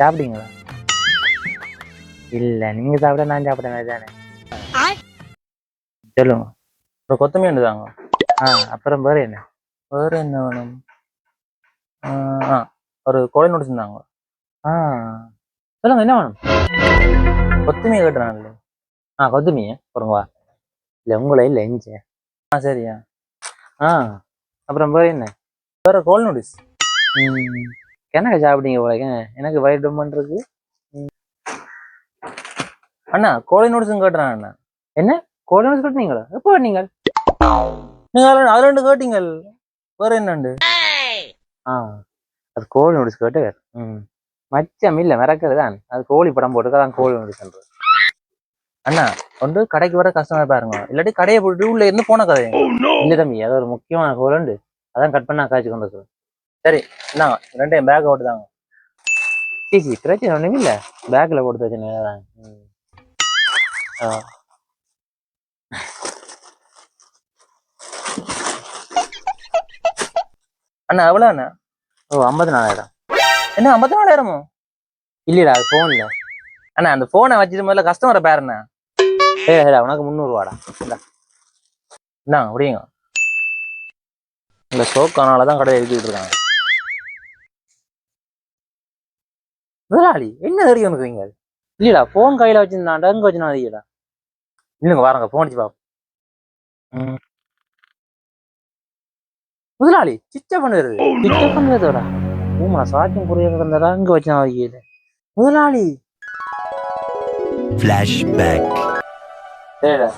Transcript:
சாப்பிட்டீங்களா? இல்ல நீங்க சாப்பிட நான் சாப்பிட தானே. சொல்லுங்க. இப்போ கொத்தமல்லி தாங்க. அப்புறம் வேற என்ன? வேற என்ன வேணும்? ஒரு கோழி நூடுல்ஸ் இருந்தாங்க. ஆ சொல்லுங்க என்ன வேணும்? கொத்தமல்லி கேட்டுறாங்கல்ல. கொத்துமீன் போறங்க வா. இல்ல உங்களை இல்ல எஞ்ச. சரியா. அப்புறம் வேற என்ன? வேற கோழி நூடுல்ஸ். எனக்கு சாப்பிட்டீங்க போலங்க. எனக்கு வயிறு டொம்மன்றது. அண்ணா கோழி நூடுல்ஸ் கேட்டுறாங்க அண்ணா. என்ன கோழி நூடுல்ஸ் கட்டினீங்களா? எப்போ நீங்கள்? நீங்க அதுல ரெண்டு கேட்டீங்க. வேற என்னண்டு? அது கோழி நூடுல்ஸ் கேட்டு மச்சம் இல்ல மிரக்கிறது தான். அது கோழி படம் போட்டுதான் கோழி நூடுல்ஸ். அண்ணா வந்து கடைக்கு வர கஸ்டமர் பாருங்க, இல்லாட்டி கடையை போட்டு உள்ள இருந்து போன கதை. இல்ல தம்பி, அது ஒரு முக்கியமான கோல் உண்டு. அதான் கட் பண்ணா காய்ச்சி கொண்டு வரும். சரி இந்தாங்க ரெண்டையும் பேக் ஓட்டு தாங்க. சீச்சி பிரச்சனை ஒண்ணுமே இல்ல, பேக்ல போட்டு வச்சுதான். அண்ணா எவ்வளோ அண்ணா? 54,000. என்ன 54,000மோ? இல்லடா அது போன்ல. அண்ணா அந்த போனை வச்சுட்டு முதல்ல கஸ்டமரை பாருண்ணா. சரி உனக்கு 300 இந்தாங்க முடியுங்க. இந்த சோக்கானாலதான் கடையை எழுதிட்டு இருக்காங்க. முதலாளி என்ன தெரியும் உனக்கு? நீங்க இல்லடா போன் கையில வச்சிருந்தாண்டா, எங்க வச்சுனா இல்லடா. இல்லைங்க பாருங்க போன் வச்சு பாப்போம். முதலாளி சிச்ச பண்ணுறது சிச்ச பண்ணுறதோட சாட்சியம் புரிய கிடந்தடா, இங்க வச்சுனா வைக்கல முதலாளி. Flashback. சரிடா